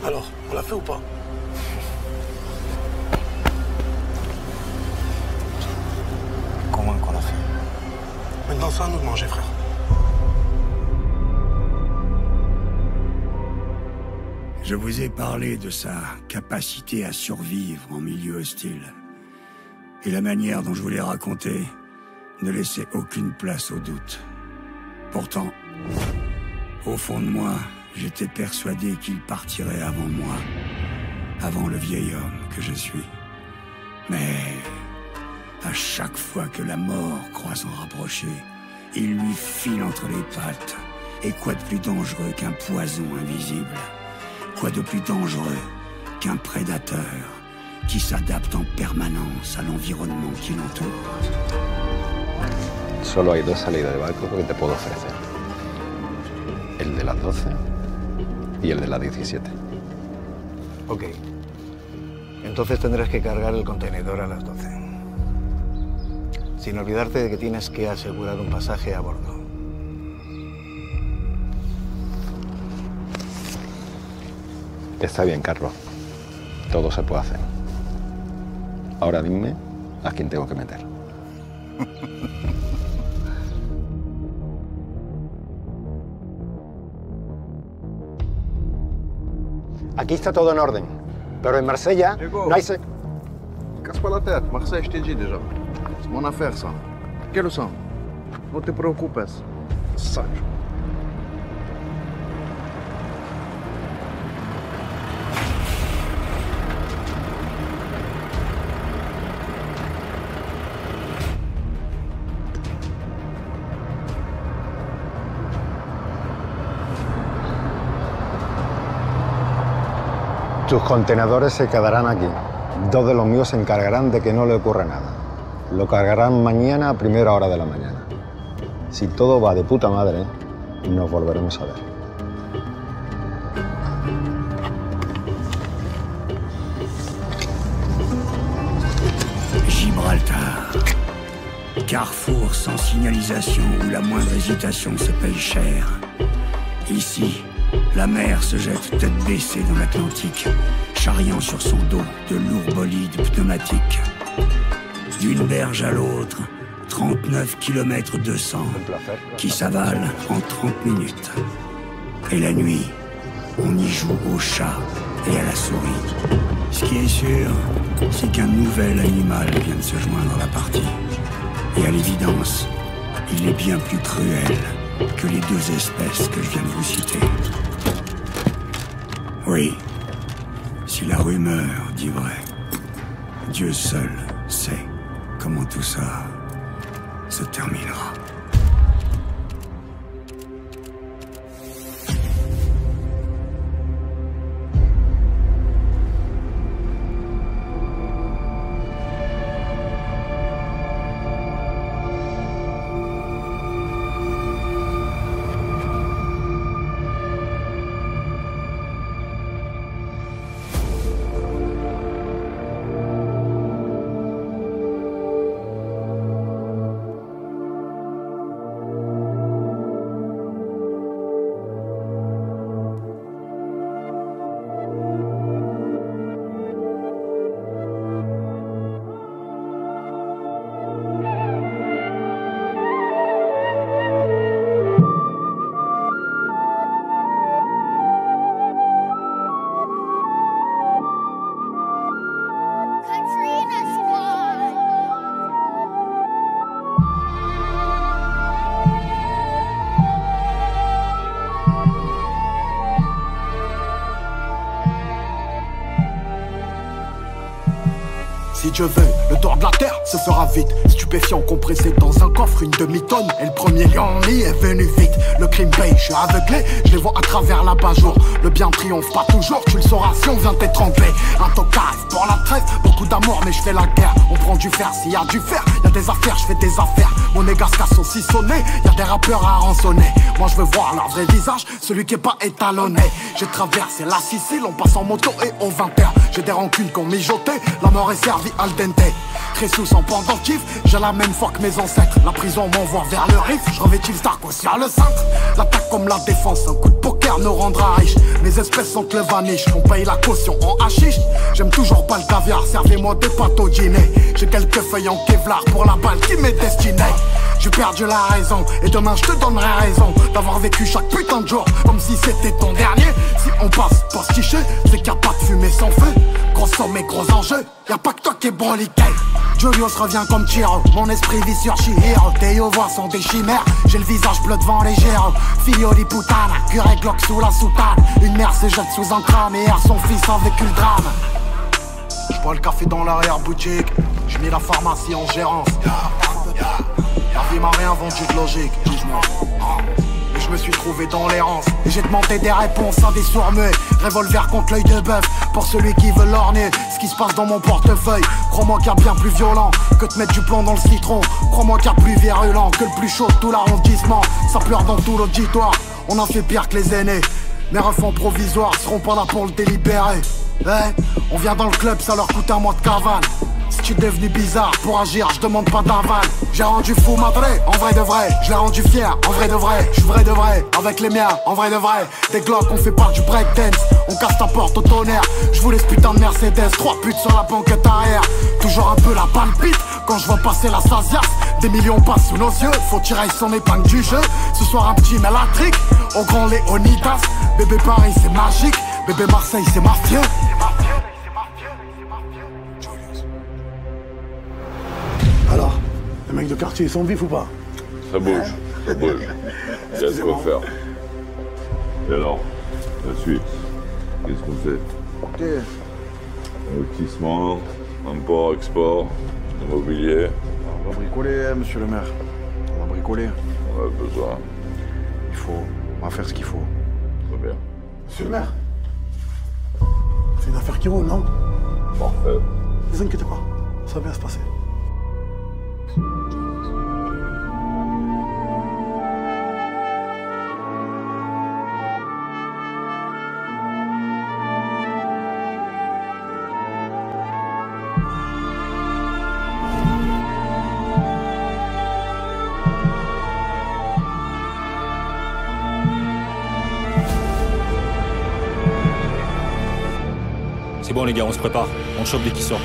Alors, on l'a fait ou pas? Comment qu'on l'a fait? Maintenant, c'est à nous de manger, frère. Je vous ai parlé de sa capacité à survivre en milieu hostile. Et la manière dont je vous l'ai raconté ne laissait aucune place au doute. Pourtant, au fond de moi, j'étais persuadé qu'il partirait avant moi, avant le vieil homme que je suis. Mais à chaque fois que la mort croit s'en rapprocher, il lui file entre les pattes. Et quoi de plus dangereux qu'un poison invisible? Quoi de plus dangereux qu'un prédateur qui s'adapte en permanence à l'environnement qui l'entoure? Solo hay dos salidas de barco que te puedo ofrecer. El de las 12 y el de las 17. Ok. Entonces tendrás que cargar el contenedor a las 12. Sin olvidarte de que tienes que asegurar un pasaje a bordo. Está bien, Carlos. Todo se puede hacer. Ahora dime a quién tengo que meter. Aquí está todo en orden, pero en Marsella no hay... Casse pas la tête, Marseille, je t'ai dit déjà. C'est mon affaire, ça. Quel sang? No te preocupes. Sacho. Tus contenedores se quedarán aquí. Dos de los míos se encargarán de que no le ocurra nada. Lo cargarán mañana a primera hora de la mañana. Si todo va de puta madre, nos volveremos a ver. Gibraltar. Carrefour sans signalisation où la moindre hésitation se paye cher. Ici, la mer se jette tête baissée dans l'Atlantique, charriant sur son dos de lourds bolides pneumatiques. D'une berge à l'autre, 39 km 200 qui s'avalent en 30 minutes. Et la nuit, on y joue au chat et à la souris. Ce qui est sûr, c'est qu'un nouvel animal vient de se joindre à la partie. Et à l'évidence, il est bien plus cruel que les deux espèces que je viens de vous citer. Oui, si la rumeur dit vrai, Dieu seul sait comment tout ça se terminera. Si Dieu veut, le tour de la terre se fera vite. Stupéfiant compressé dans un coffre, une demi-tonne. Et le premier lion est venu vite. Le crime paye, je suis aveuglé, je les vois à travers l'abat-jour. Le bien triomphe pas toujours, tu le sauras si on vient t'étrangler. Un tocard pour la trêve, beaucoup d'amour mais je fais la guerre. On prend du fer, s'il y a du fer, y a des affaires, je fais des affaires. Mon égasca saucissonné, y a des rappeurs à rançonner. Moi je veux voir leur vrai visage, celui qui est pas étalonné. J'ai traversé la Sicile, on passe en moto et au 20h. J'ai des rancunes qu'on mijotait, la mort est servie al dente. Cressous en pendentif, j'ai la même foi que mes ancêtres. La prison m'envoie vers le riff, je revêtis le star sur le cintre. L'attaque comme la défense, un coup de poker nous rendra riche. Mes espèces sont le vaniche, on paye la caution en hachiche. J'aime toujours pas le caviar, servez-moi des pâtes au dîner. J'ai quelques feuilles en Kevlar pour la balle qui m'est destinée. J'ai perdu la raison, et demain je te donnerai raison d'avoir vécu chaque putain de jour comme si c'était ton dernier. Si on passe pour se ticher, c'est qu'il n'y a pas de fumée sans feu. Gros somme et gros enjeux, y'a pas que toi qui est broliqué. Julius revient comme Chiro, mon esprit vit sur Chihiro. Tes voix sont des chimères, j'ai le visage bleu devant les géros. Figlio di puttana, curé Glock sous la soutane. Une mère se jette sous un tram et erre son fils a vécu le drame. J'bois le café dans l'arrière-boutique, j'mets la pharmacie en gérance. La vie m'a rien vendu de logique, et je me suis trouvé dans l'errance. Et j'ai demandé des réponses à des sourds-muets. Revolver contre l'œil de bœuf, pour celui qui veut l'orner. Ce qui se passe dans mon portefeuille, crois-moi qu'il y a bien plus violent que de mettre du plomb dans le citron. Crois-moi qu'il y a plus virulent que le plus chaud de tout l'arrondissement. Ça pleure dans tout l'auditoire, on en fait pire que les aînés. Mes refs provisoires seront pas là pour le délibérer. Ouais, on vient dans le club, ça leur coûte un mois de cavale. Si tu es devenu bizarre, pour agir, je demande pas d'aval. J'ai rendu fou madré, en vrai de vrai. Je l'ai rendu fier, en vrai de vrai. Je suis vrai de vrai, avec les miens, en vrai de vrai. Des glocks, on fait pas du breakdance. On casse ta porte au tonnerre. Je voulais ce putain de Mercedes, 3 putes sur la banquette arrière. Toujours un peu la palpite, quand je vois passer la Sasias. Des millions passent sous nos yeux, faut tirer son épingle du jeu. Ce soir un petit mélatrique, au grand Léonidas. Bébé Paris c'est magique, bébé Marseille c'est mafieux. Alors, les mecs de quartier, ils sont vifs ou pas? Ça bouge, ça bouge. Il y a de quoi faire. Et alors, la suite, qu'est-ce qu'on fait? Ok. Investissement, import, export, immobilier. On va bricoler, monsieur le maire. On va bricoler. On a besoin. On va faire ce qu'il faut. Très bien. Monsieur le maire, c'est une affaire qui roule, non? Parfait. Ne vous inquiétez pas, ça va bien se passer. C'est bon les gars, on se prépare. On chope dès qu'il sort.